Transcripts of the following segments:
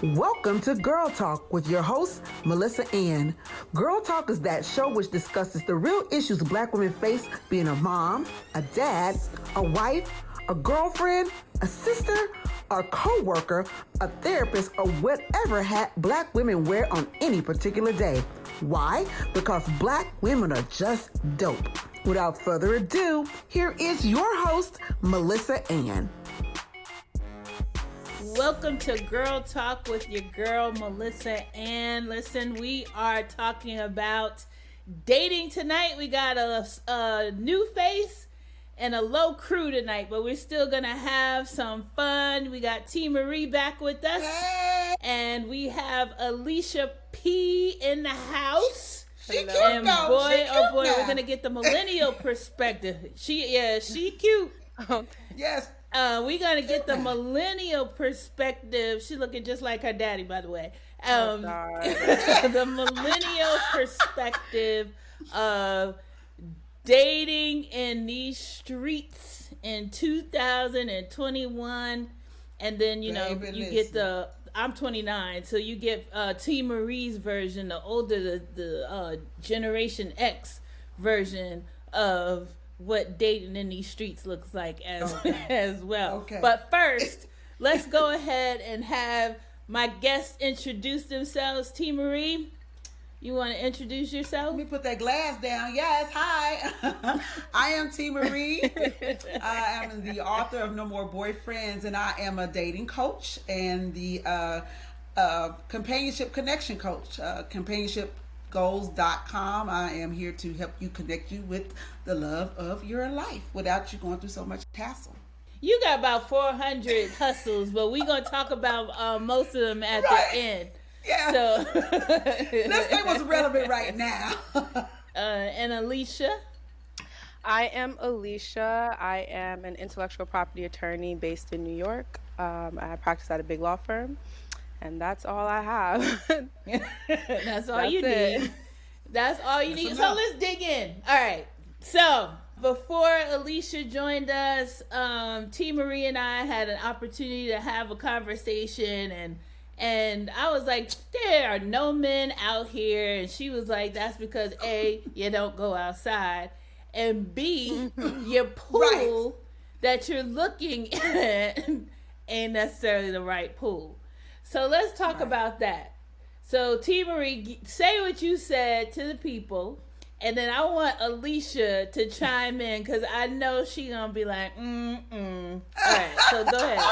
Welcome to Girl Talk with your host, Melissa Ann. Girl Talk is that show which discusses the real issues Black women face being a mom, a dad, a wife, a girlfriend, a sister, a co-worker, a therapist, or whatever hat Black women wear on any particular day. Why? Because Black women are just dope. Without further ado, here is your host, Melissa Ann. Welcome to Girl Talk with your girl, Melissa Ann. Listen, we are talking about dating tonight. We got a new face and a low crew tonight, but we're still going to have some fun. We got TMarie back with us, and we have Alysha P in the house. And boy, oh boy, we're going to get the millennial perspective. She cute. Yes. We're going to get the millennial perspective. She's looking just like her daddy, by the way. The millennial perspective of dating in these streets in 2021. And then, you get I'm 29, so you get TMarie's version, the older, the Generation X version of what dating in these streets looks like as well. Okay. But first, let's go ahead and have my guests introduce themselves. TMarie, you want to introduce yourself? Let me put that glass down. Yes, hi. I am TMarie. I am the author of No More Boyfriends, and I am a dating coach and the companionship connection coach, companionshipgoals.com. I am here to help you connect you with the love of your life without you going through so much hassle. You got about 400 hustles, but we're going to talk about most of them at the end. Yeah. So let's say what's relevant right now. And Alysha? I am Alysha. I am an intellectual property attorney based in New York. I practice at a big law firm. And that's all I have. That's all you need. That's all you need. So let's dig in. All right. So before Alysha joined us, TMarie and I had an opportunity to have a conversation, and I was like, there are no men out here. And she was like, that's because A, you don't go outside, and B, your pool that you're looking at ain't necessarily the right pool. So let's talk about that. So TMarie, say what you said to the people, and then I want Alysha to chime in because I know she's gonna be like, All right, so go ahead.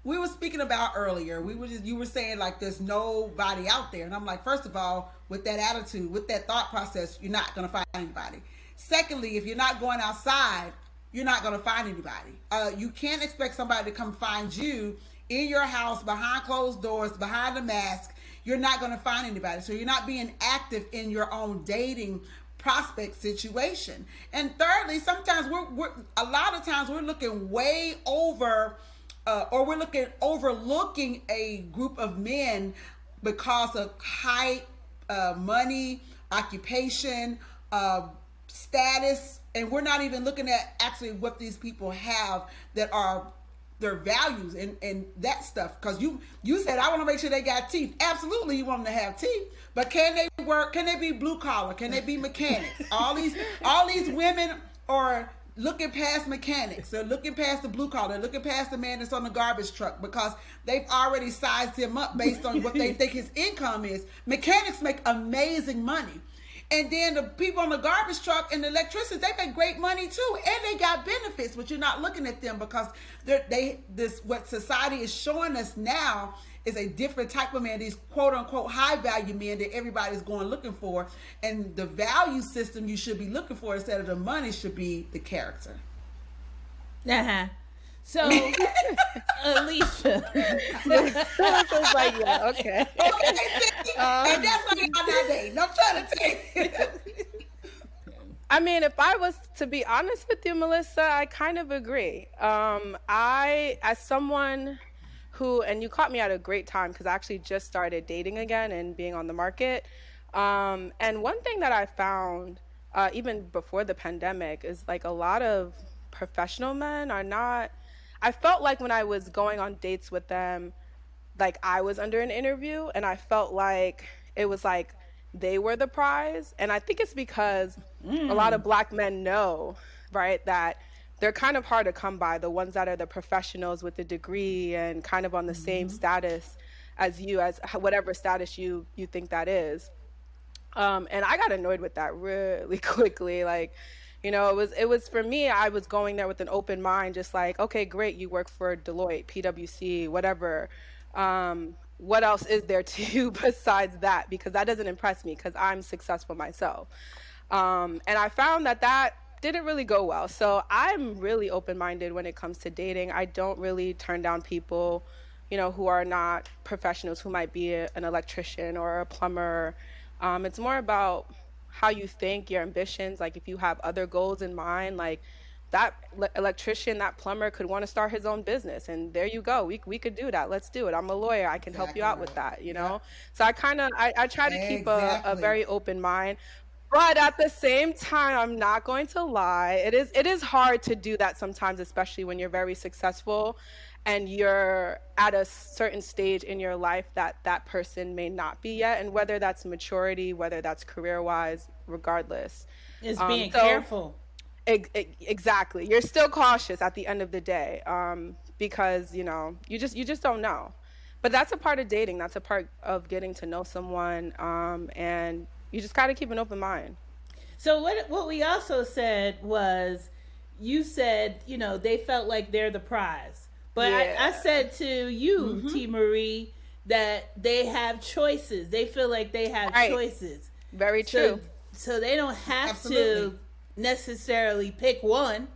We were speaking about earlier. You were saying like there's nobody out there, and I'm like, first of all, with that attitude, with that thought process, you're not gonna find anybody. Secondly, if you're not going outside, you're not gonna find anybody. You can't expect somebody to come find you in your house, behind closed doors, behind a mask. You're not going to find anybody. So you're not being active in your own dating prospect situation. And thirdly, sometimes we're a lot of times we're looking way over, or we're overlooking a group of men because of height, money, occupation, status, and we're not even looking at actually what these people have that are their values and that stuff. Because you said, I want to make sure they got teeth. Absolutely, you want them to have teeth, but can they work? Can they be blue collar? Can they be mechanics? all these women are looking past mechanics. They're looking past the blue collar. They're looking past the man that's on the garbage truck because they've already sized him up based on what they think his income is. Mechanics make amazing money. And then the people on the garbage truck and the electricians, they make great money too, and they got benefits, but you're not looking at them because what society is showing us now is a different type of man, these quote unquote high value men that everybody's going looking for. And the value system you should be looking for instead of the money should be the character. So, Alysha. It's like, yeah, okay. And that's why y'all not dating. I'm trying to tell you. I mean, if I was to be honest with you, Melissa, I kind of agree. As someone who, and you caught me at a great time because I actually just started dating again and being on the market. And one thing that I found, even before the pandemic, is like a lot of professional men are not, I felt like when I was going on dates with them, like I was under an interview and I felt like it was like they were the prize. And I think it's because a lot of Black men know, right, that they're kind of hard to come by, the ones that are the professionals with the degree and kind of on the same status as you, as whatever status you think that is. And I got annoyed with that really quickly. Like, you know, it was for me, I was going there with an open mind, just like, okay, great, you work for Deloitte, PwC, whatever. What else is there to you besides that? Because that doesn't impress me, because I'm successful myself. And I found that didn't really go well. So I'm really open-minded when it comes to dating. I don't really turn down people, you know, who are not professionals, who might be an electrician or a plumber. It's more about how you think, your ambitions. Like if you have other goals in mind, like that electrician, that plumber could want to start his own business, and there you go. We could do that. Let's do it. I'm a lawyer. I can help you out with that, you know? So I try to keep a very open mind. But at the same time, I'm not going to lie. It is hard to do that sometimes, especially when you're very successful and you're at a certain stage in your life that person may not be yet. And whether that's maturity, whether that's career-wise, regardless. It's being careful. Exactly. You're still cautious at the end of the day, because, you know, you just don't know. But that's a part of dating. That's a part of getting to know someone, and you just got to keep an open mind. So what we also said was, you said, you know, they felt like they're the prize. But yeah. I said to you, TMarie, that they have choices. They feel like they have choices. Very true. So they don't have to necessarily pick one.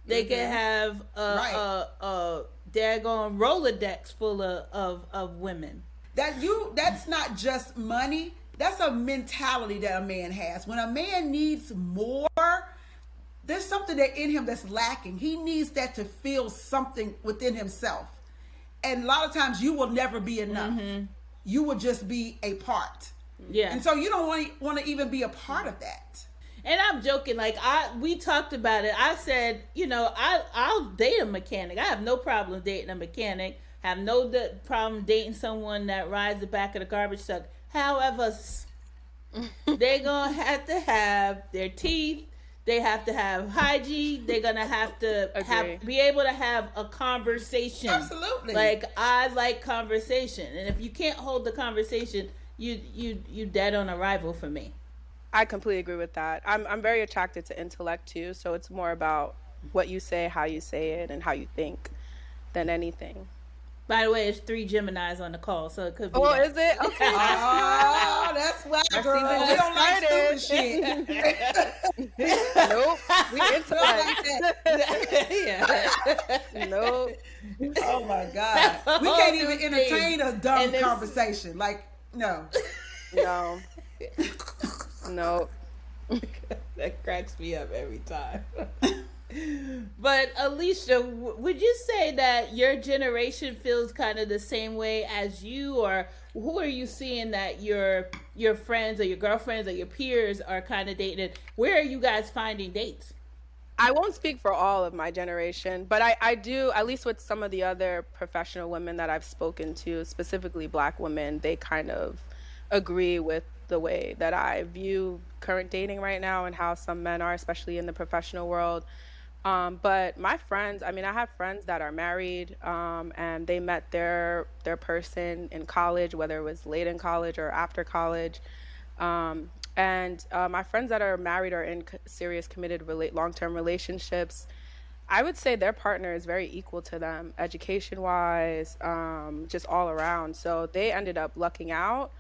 They can have a daggone Rolodex full of women. That's not just money. That's a mentality that a man has. When a man needs more, there's something that in him that's lacking. He needs that to feel something within himself. And a lot of times you will never be enough. You will just be a part. Yeah. And so you don't want to even be a part of that. And I'm joking. Like we talked about it. I said, you know, I'll date a mechanic. I have no problem dating a mechanic. I have no problem dating someone that rides the back of the garbage truck. However, they're going to have their teeth. They have to have hygiene. They're going to have to be able to have a conversation. Absolutely. Like, I like conversation. And if you can't hold the conversation, you dead on arrival for me. I completely agree with that. I'm very attracted to intellect too. So it's more about what you say, how you say it, and how you think than anything. By the way, it's 3 Geminis on the call, so it could be. Oh, is it? Okay. Oh, that's why, girl. We don't like stupid shit. Nope. We intellect. Nope. Oh my God. We can't even entertain a dumb conversation. Like, no. No. Nope. That cracks me up every time. But Alysha, would you say that your generation feels kind of the same way as you, or who are you seeing that your friends or your girlfriends or your peers are kind of dating? Where are you guys finding dates? I won't speak for all of my generation, but I do, at least with some of the other professional women that I've spoken to, specifically Black women, they kind of agree with the way that I view current dating right now and how some men are, especially in the professional world. But my friends, I mean, I have friends that are married, and they met their person in college, whether it was late in college or after college. And my friends that are married or in serious committed long-term relationships, I would say their partner is very equal to them, education-wise, just all around. So they ended up lucking out.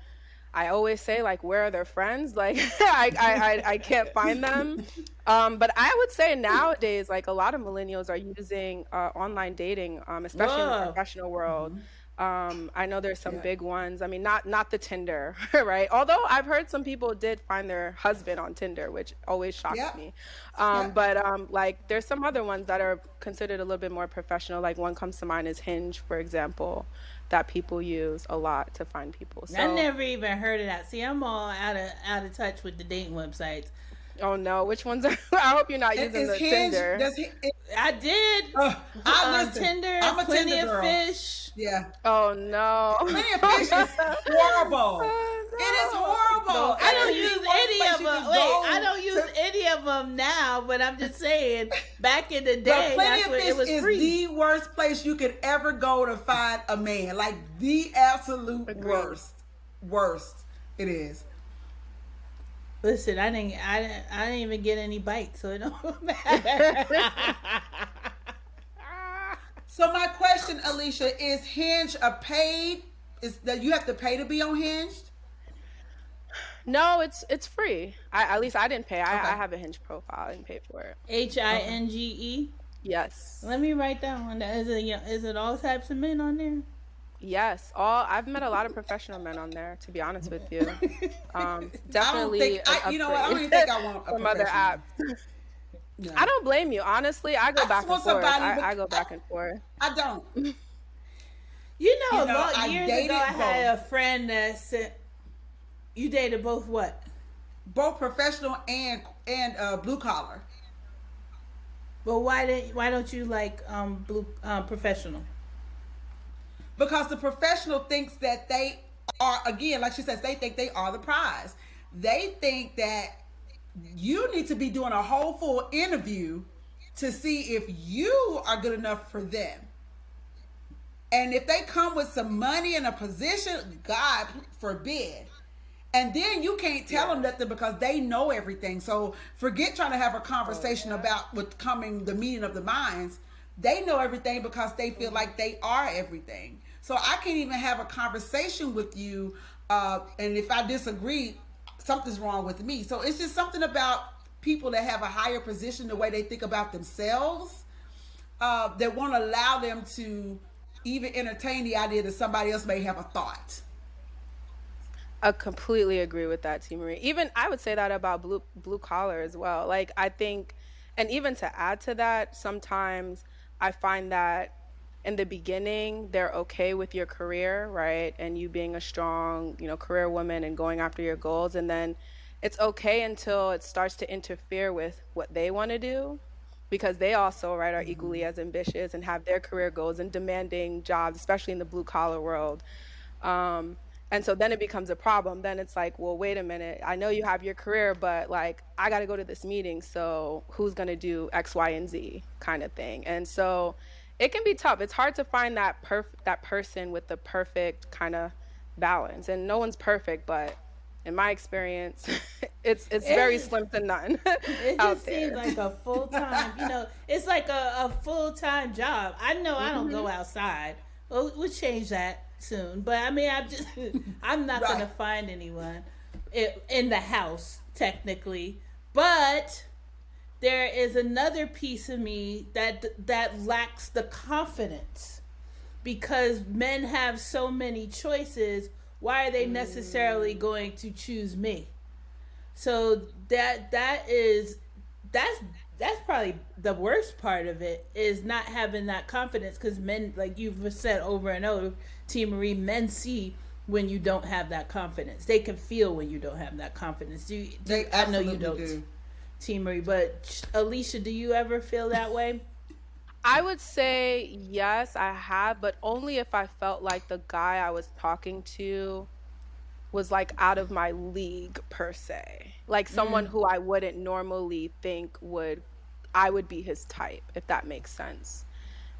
I always say, like, where are their friends? Like, I can't find them. But I would say nowadays, like, a lot of millennials are using online dating, especially in the professional world. I know there's some big ones. I mean, not the Tinder, right? Although I've heard some people did find their husband on Tinder, which always shocks me. But like, there's some other ones that are considered a little bit more professional. Like, one comes to mind is Hinge, for example, that people use a lot to find people. So, I never even heard of that. See, I'm all out of touch with the dating websites. Oh no, which ones are? I hope you're not using the Hinge, Tinder. I did. Tinder, I'm a Plenty Tinder girl. of Fish. Yeah. Oh no. Plenty of Fish is horrible. Oh, no. It is horrible. I don't use any of them. I don't use any of them now, but I'm just saying, back in the day, that's when it was free. Plenty of Fish is the worst place you could ever go to find a man. Like the absolute worst. It is. Listen, I didn't even get any bites, so it don't matter. So my question, Alysha, is Hinge a paid? Is that you have to pay to be on Hinge? No, it's free. At least I didn't pay. I have a Hinge profile. I didn't pay for it. Hinge? Yes. Let me write that one down. Is it all types of men on there? Yes, I've met a lot of professional men on there. To be honest with you, definitely. I don't even think I want a from other apps. No. I don't blame you. Honestly, I go back and forth. I go back and forth. I don't. Years ago, I had a friend that said, "You dated both what? Both professional and blue collar." Well, why don't you like professional? Because the professional thinks that they are, again, like she says, they think they are the prize. They think that you need to be doing a whole full interview to see if you are good enough for them. And if they come with some money and a position, God forbid. And then you can't tell them nothing because they know everything. So forget trying to have a conversation about the meeting of the minds. They know everything because they feel like they are everything. So I can't even have a conversation with you. And if I disagree, something's wrong with me. So it's just something about people that have a higher position, the way they think about themselves, that won't allow them to even entertain the idea that somebody else may have a thought. I completely agree with that, TMarie. Even I would say that about blue collar as well. Like I think, and even to add to that, sometimes I find that in the beginning, they're okay with your career, right? And you being a strong, career woman and going after your goals. And then it's okay until it starts to interfere with what they want to do, because they also, right, are equally as ambitious and have their career goals and demanding jobs, especially in the blue collar world. And so then it becomes a problem. Then it's like, well, wait a minute. I know you have your career, but like, I got to go to this meeting. So who's going to do X, Y, and Z kind of thing? And so it can be tough. It's hard to find that person with the perfect kind of balance. And no one's perfect, but in my experience, it's very slim to none. It just seems like a full-time, it's like a full-time job. I know I don't go outside. We'll change that soon. But I mean, I'm not going to find anyone in the house, technically. But there is another piece of me that lacks the confidence, because men have so many choices. Why are they necessarily going to choose me? So that's probably the worst part of it, is not having that confidence, because men, like you've said over and over, TMarie, men see when you don't have that confidence. They can feel when you don't have that confidence. I know you don't. TMarie, but Alysha, do you ever feel that way? I would say yes, I have, but only if I felt like the guy I was talking to was like out of my league per se, like someone who I wouldn't normally think I would be his type, if that makes sense.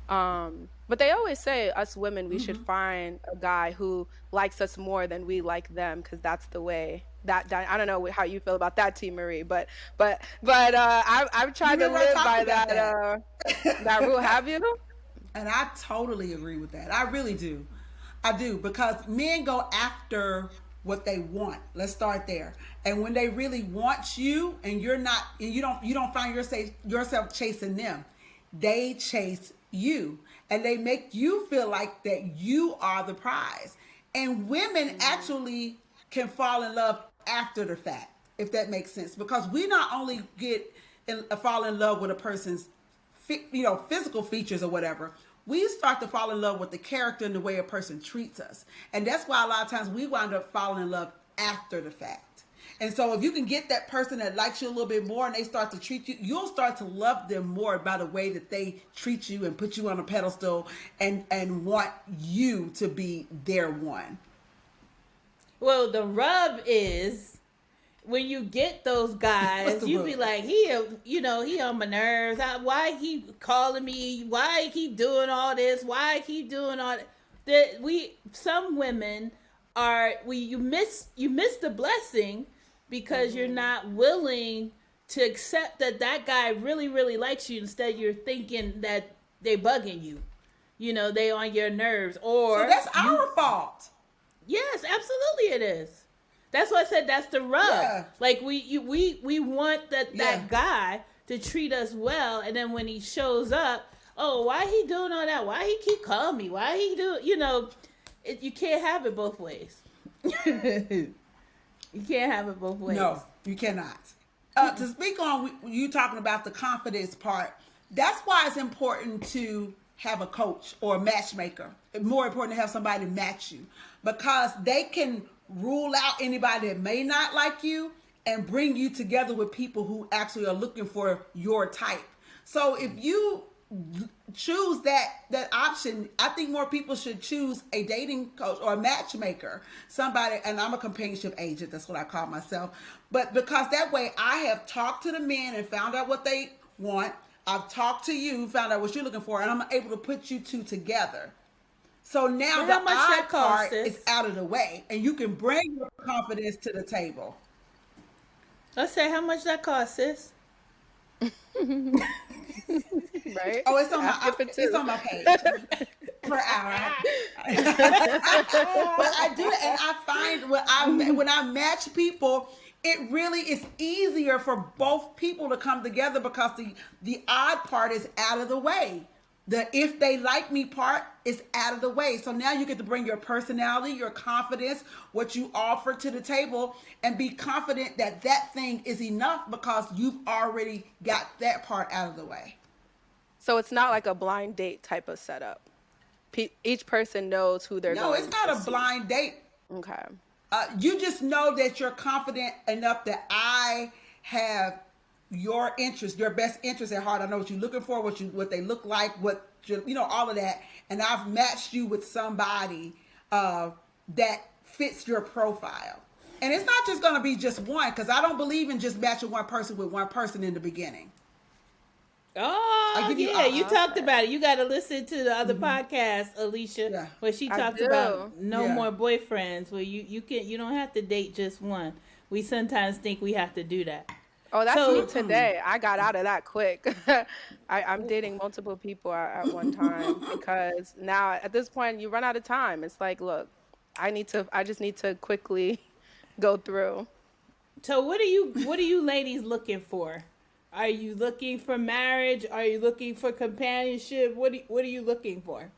But they always say us women, we should find a guy who likes us more than we like them, because that's the way that I don't know how you feel about that, TMarie, but I've tried to live by that rule. Have you? And I totally agree with that. I really do. I do, because men go after what they want. Let's start there. And when they really want you, and you don't find yourself chasing them, they chase you, and they make you feel like that you are the prize. And women actually can fall in love after the fact, if that makes sense, because we not only fall in love with a person's physical features or whatever, we start to fall in love with the character and the way a person treats us. And that's why a lot of times we wind up falling in love after the fact. And so if you can get that person that likes you a little bit more and they start to treat you, you'll start to love them more by the way that they treat you and put you on a pedestal and want you to be their one. Well, the rub is when you get those guys, you be like, he on my nerves. Why he keep calling me? Why he keep doing all this? Why he keep doing all that? Some women you miss the blessing because you're not willing to accept that guy really, really likes you. Instead, you're thinking that they bugging you. They on your nerves. Or so that's our fault. Yes, absolutely it is. That's why I said that's the rub. Yeah. Like we want that guy to treat us well, and then when he shows up, oh, why he doing all that? Why he keep calling me? Why he do? You can't have it both ways. You can't have it both ways. No, you cannot. To speak on you talking about the confidence part, that's why it's important to have a coach or a matchmaker. It's more important to have somebody match you because they can rule out anybody that may not like you and bring you together with people who actually are looking for your type. So if you choose that option, I think more people should choose a dating coach or a matchmaker, somebody, and I'm a companionship agent, that's what I call myself, but because that way I have talked to the men and found out what they want. I've talked to you, found out what you're looking for, and I'm able to put you two together. So now the odd part is out of the way, and you can bring your confidence to the table. Let's say how much that costs, sis. Right? Oh, it's on my page per hour. But I do it, and I find when I match people, it really is easier for both people to come together because the odd part is out of the way. The if they like me part is out of the way. So now you get to bring your personality, your confidence, what you offer to the table, and be confident that thing is enough because you've already got that part out of the way. So it's not like a blind date type of setup. Each person knows who they're going to see. No, it's not a blind date. Okay. You just know that you're confident enough that I have your interest, your best interest at heart. I know what you're looking for, what they look like, all of that. And I've matched you with somebody that fits your profile. And it's not just going to be just one, because I don't believe in just matching one person with one person in the beginning. Oh, yeah, you talked about it. You got to listen to the other podcast, Alysha, where she talks about no more boyfriends, where you don't have to date just one. We sometimes think we have to do that. Oh, that's me today. I got out of that quick. I'm dating multiple people at one time because now at this point you run out of time. It's like, look, I just need to quickly go through. So what are you ladies looking for? Are you looking for marriage? Are you looking for companionship? What are you looking for?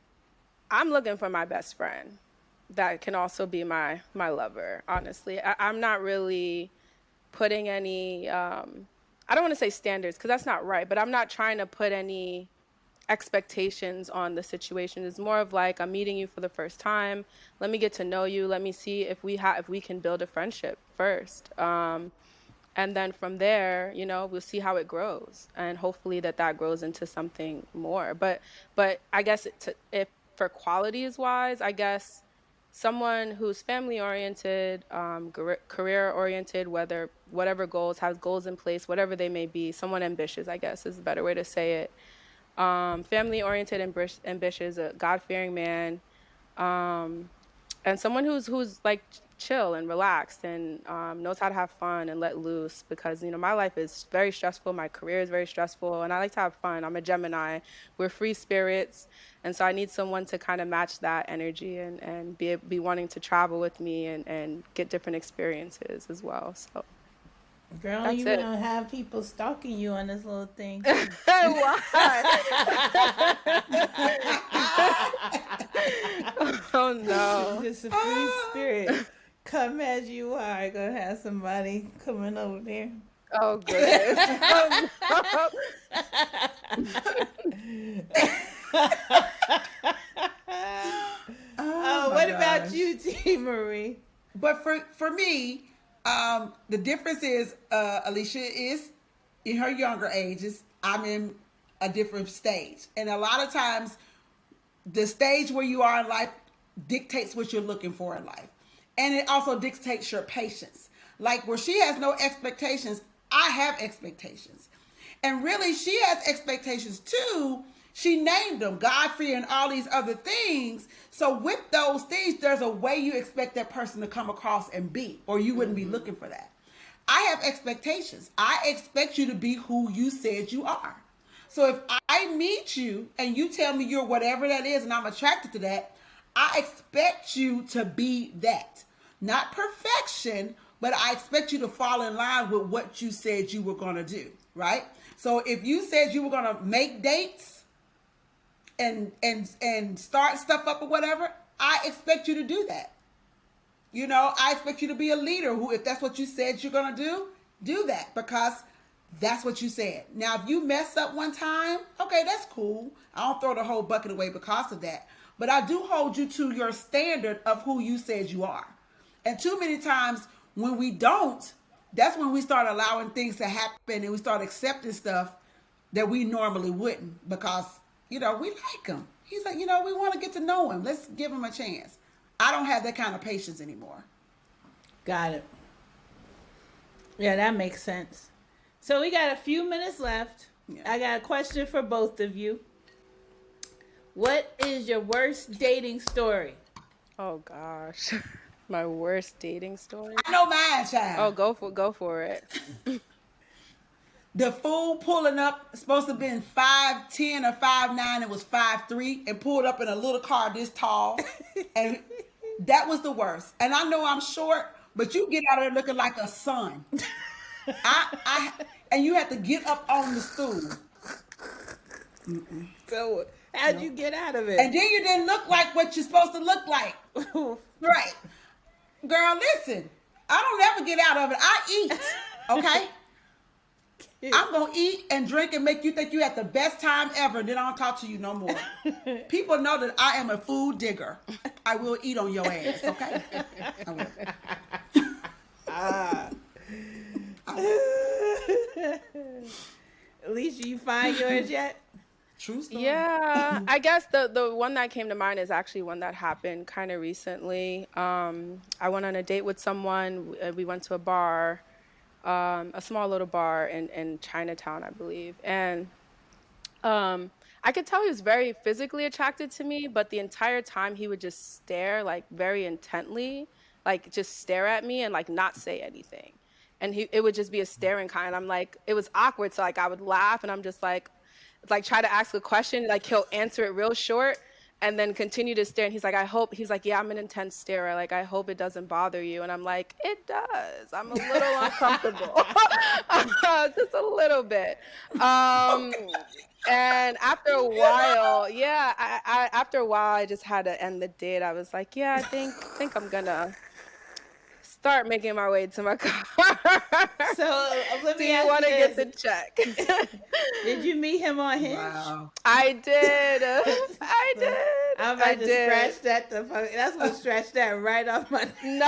I'm looking for my best friend that can also be my lover, honestly. I'm not really putting any, I don't want to say standards because that's not right, but I'm not trying to put any expectations on the situation. It's more of like, I'm meeting you for the first time. Let me get to know you. Let me see if we can build a friendship first. And then from there, we'll see how it grows, and hopefully that grows into something more. But I guess if for qualities wise, I guess someone who's family oriented, career oriented, whatever goals, has goals in place, whatever they may be. Someone ambitious, I guess, is a better way to say it. Family oriented, ambitious, a God fearing man, and someone who's like chill and relaxed and knows how to have fun and let loose, because my life is very stressful, my career is very stressful, and I like to have fun. I'm a Gemini, we're free spirits, and so I need someone to kind of match that energy and be wanting to travel with me and get different experiences as well. So girl, you don't have people stalking you on this little thing. Why? Oh no, just a free spirit. Come as you are. Gonna have somebody coming over there. Oh goodness. What about you, TMarie? But for me, The difference is Alysha is in her younger ages. I'm in a different stage. And a lot of times the stage where you are in life dictates what you're looking for in life. And it also dictates your patience. Like where she has no expectations, I have expectations. And really she has expectations too. She named them, God-fear and all these other things. So with those things, there's a way you expect that person to come across and be, or you wouldn't be looking for that. I have expectations. I expect you to be who you said you are. So if I meet you and you tell me you're whatever that is and I'm attracted to that, I expect you to be that. Not perfection, but I expect you to fall in line with what you said you were going to do, right? So if you said you were going to make dates, and start stuff up or whatever, I expect you to do that. You know, I expect you to be a leader who, if that's what you said you're going to do that because that's what you said. Now, if you mess up one time, okay, that's cool. I don't throw the whole bucket away because of that. But I do hold you to your standard of who you said you are. And too many times when we don't, that's when we start allowing things to happen and we start accepting stuff that we normally wouldn't because we like him. He's like, we want to get to know him. Let's give him a chance. I don't have that kind of patience anymore. Got it. Yeah, that makes sense. So we got a few minutes left. Yeah. I got a question for both of you. What is your worst dating story? Oh, gosh. My worst dating story? I know mine, child. Oh, go for it. The fool pulling up, supposed to have been 5'10" or 5'9", it was 5'3", and pulled up in a little car this tall. And that was the worst. And I know I'm short, but you get out of there looking like a son. And you have to get up on the stool. So how'd you get out of it? And then you didn't look like what you're supposed to look like. Right. Girl, listen. I don't ever get out of it. I eat. Okay? I'm going to eat and drink and make you think you had the best time ever. Then I don't talk to you no more. People know that I am a food digger. I will eat on your ass, okay? I will. Alysha, you find yours yet? True story. Yeah, I guess the one that came to mind is actually one that happened kind of recently. I went on a date with someone. We went to a bar. A small little bar in Chinatown, I believe. And I could tell he was very physically attracted to me, but the entire time he would just stare like very intently, like just stare at me and like not say anything. And it would just be a staring kind. I'm like, it was awkward. So like I would laugh and I'm just like try to ask a question, like he'll answer it real short and then continue to stare. And he's like, yeah, I'm an intense starer. Like, I hope it doesn't bother you. And I'm like, it does. I'm a little uncomfortable. Just a little bit. And after a while, after a while, I just had to end the date. I was like, yeah, I think I'm gonna start making my way to my car. So let me Do you want to get the check? Did you meet him on Hinge? Wow. I did. I'm about to scratch that. That's gonna scratch that right off my. No.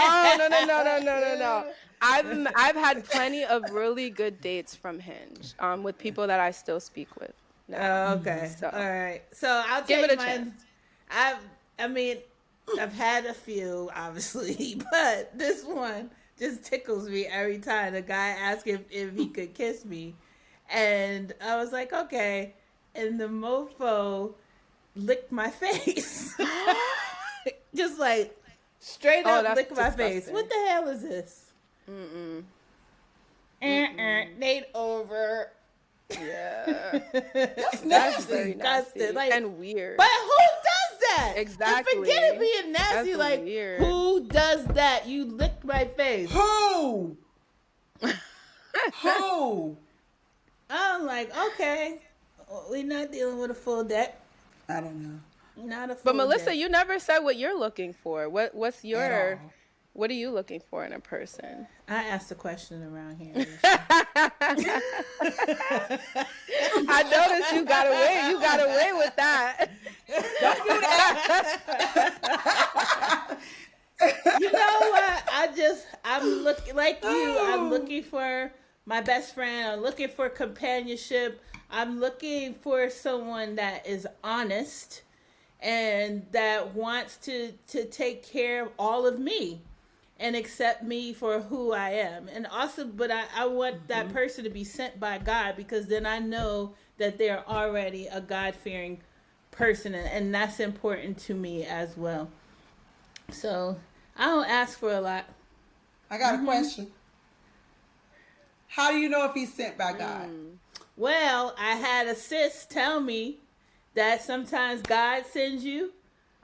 I've had plenty of really good dates from Hinge, with people that I still speak with. Oh, okay. So. All right. So I'll give it a chance. I've had a few, obviously, but this one just tickles me every time. The guy asked if he could kiss me, and I was like, okay. And the mofo licked my face. Just like straight up licked my face. What the hell is this? Nate over. Yeah. That's very nasty. Like, and weird. But who does that? Exactly. And forget it being nasty. That's like, weird. Who does that? You licked my face. Who? Who? I'm like, okay. We're not dealing with a full deck. I don't know. Not a full But Melissa, deck. you never said what you're looking for. What are you looking for in a person? I asked a question around here. I noticed you got away. You got away with that. Don't do that. You know what? I I'm looking like you. I'm looking for my best friend. I'm looking for companionship. I'm looking for someone that is honest and that wants to take care of all of me and accept me for who I am. And also, but I want that person to be sent by God, because then I know that they're already a God-fearing person, and that's important to me as well. So I don't ask for a lot. I got a question. How do you know if he's sent by God? Well, I had a sis tell me that sometimes God sends you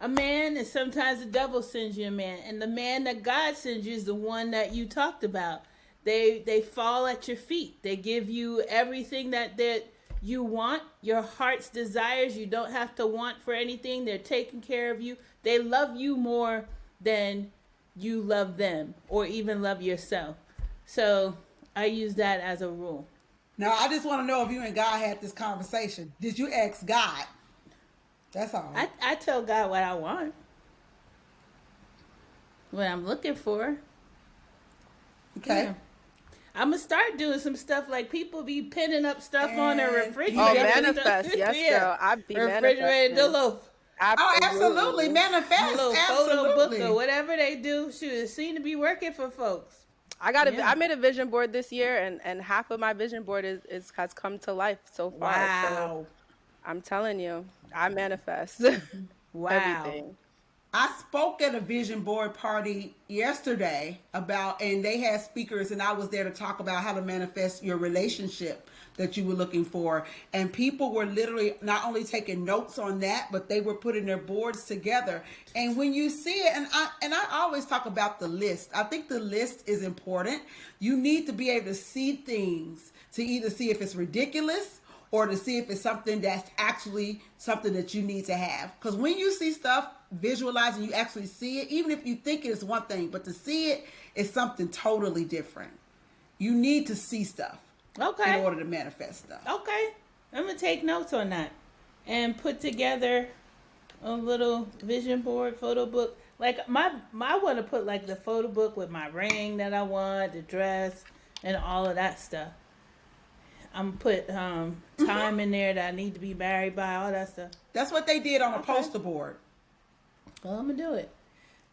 a man and sometimes the devil sends you a man. And the man that God sends you is the one that you talked about. They fall at your feet. They give you everything that you want, your heart's desires. You don't have to want for anything. They're taking care of you. They love you more than you love them or even love yourself. So I use that as a rule. Now, I just want to know if you and God had this conversation. Did you ask God? That's all. I tell God what I want, what I'm looking for. Okay. Yeah. I'm going to start doing some stuff like people be pinning up stuff on their refrigerator. Oh, manifest. Yes, girl. I'd be refrigerator, the little absolutely. Manifest. little Absolutely. photo book or whatever they do. Shoot, it seem to be working for folks. I made a vision board this year, and half of my vision board has come to life so far. Wow. So I'm telling you, I manifest. Wow. Everything. I spoke at a vision board party yesterday and they had speakers, and I was there to talk about how to manifest your relationship that you were looking for. And people were literally not only taking notes on that, but they were putting their boards together. And when you see it, and I always talk about the list. I think the list is important. You need to be able to see things, to either see if it's ridiculous or to see if it's something that's actually something that you need to have. Because when you see stuff, visualize, and you actually see it, even if you think it is one thing, but to see it is something totally different. You need to see stuff in order to manifest stuff. Okay. I'm going to take notes on that and put together a little vision board, photo book. Like I want to put like the photo book with my ring that I want, the dress, and all of that stuff. I'm put time in there that I need to be married by, all that stuff. That's what they did on a poster board. Well, I'm going to do it.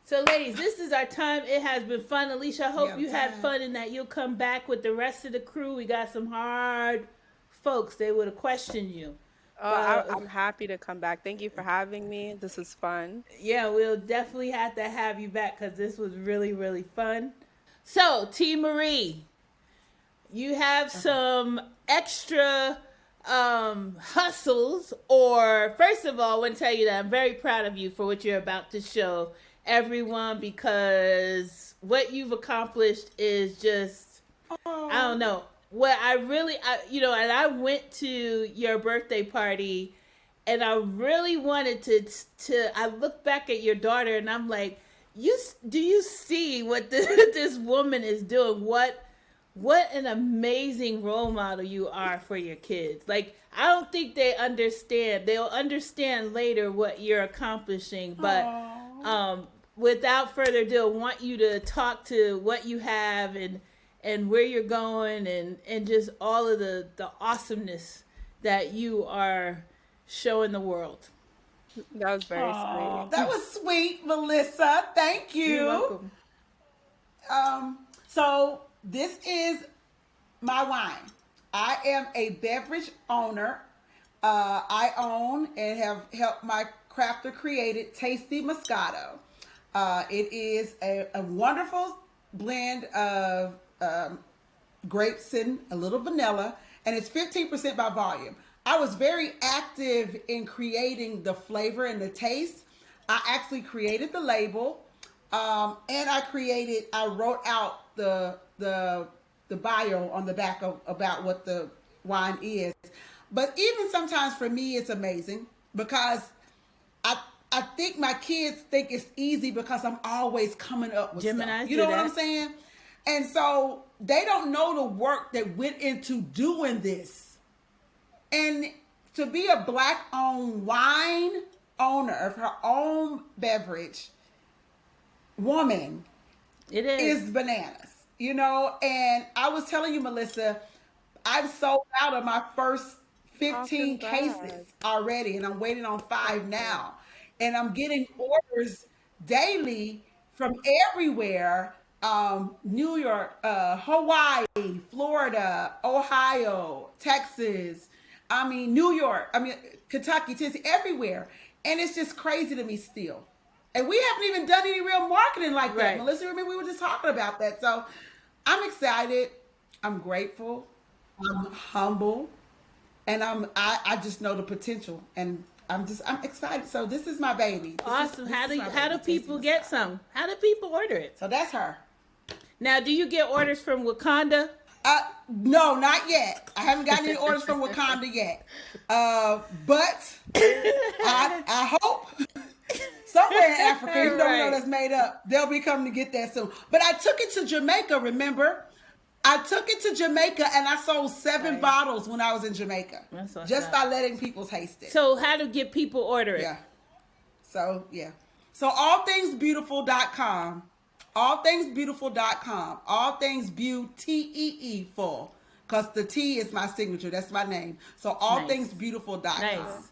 So, ladies, this is our time. It has been fun. Alysha, I hope you had fun and that you'll come back with the rest of the crew. We got some hard folks. They would have questioned you. I'm happy to come back. Thank you for having me. This was fun. Yeah, we'll definitely have to have you back because this was really, really fun. So, TMarie, you have some extra hustles, or first of all, I want to tell you that I'm very proud of you for what you're about to show everyone, because what you've accomplished is just, I don't know. What I really, and I went to your birthday party, and I really wanted to. I look back at your daughter, and I'm like, do you see what this woman is doing? What an amazing role model you are for your kids. Like, I don't think they understand. They'll understand later what you're accomplishing. But without further ado, I want you to talk to what you have and where you're going and just all of the awesomeness that you are showing the world. That was very sweet. That was sweet, Melissa. Thank you. You're welcome. So this is my wine. I am a beverage owner. I own and have helped my crafter create it, Tasty Moscato. It is a wonderful blend of grapes and a little vanilla, and it's 15% by volume. I was very active in creating the flavor and the taste. I actually created the label, and I wrote out the bio on the back about what the wine is. But even sometimes for me, it's amazing because I think my kids think it's easy because I'm always coming up with stuff. You know what I'm saying? And so they don't know the work that went into doing this. And to be a Black-owned wine owner of her own beverage woman, It is bananas, you know. And I was telling you, Melissa, I've sold out of my first 15 cases already, and I'm waiting on 5 now. And I'm getting orders daily from everywhere. New York, Hawaii, Florida, Ohio, Texas, New York, Kentucky, Tennessee, everywhere. And it's just crazy to me still. And we haven't even done any real marketing like that. Melissa, remember we were just talking about that. So I'm excited. I'm grateful. I'm humble. And I just know the potential. And I'm excited. So this is my baby. Awesome. How do people get some? How do people order it? So that's her. Now, do you get orders from Wakanda? No, not yet. I haven't gotten any orders from Wakanda yet. But I hope somewhere in Africa, even though we know that's made up, they'll be coming to get that soon. But I took it to Jamaica, remember? I took it to Jamaica and I sold 7 bottles when I was in Jamaica. Just by letting people taste it. So how to get people order it? Yeah. So allthingsbeautiful.com. Allthingsbeautiful.com. All things beautiful. Because the T is my signature. That's my name. So allthingsbeautiful.com. Nice.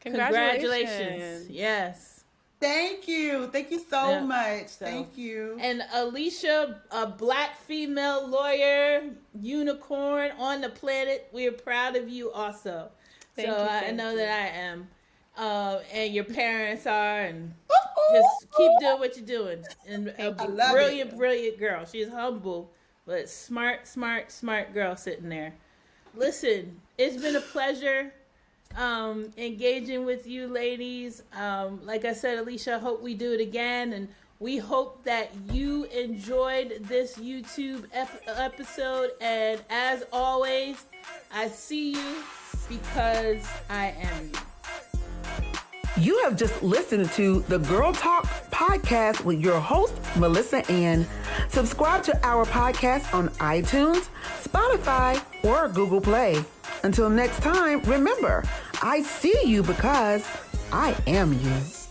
Congratulations. Yes. Thank you. Thank you so much. Thank you. And Alysha, a Black female lawyer, unicorn on the planet. We are proud of you also. I know that I am. And your parents are, and just keep doing what you're doing. And a brilliant girl. She's humble, but smart girl sitting there. Listen, it's been a pleasure engaging with you ladies. Like I said, Alysha, I hope we do it again, and we hope that you enjoyed this YouTube episode. And as always, I see you because I am you. You have just listened to the Girl Talk podcast with your host, Melissa Ann. Subscribe to our podcast on iTunes, Spotify, or Google Play. Until next time, remember, I see you because I am you.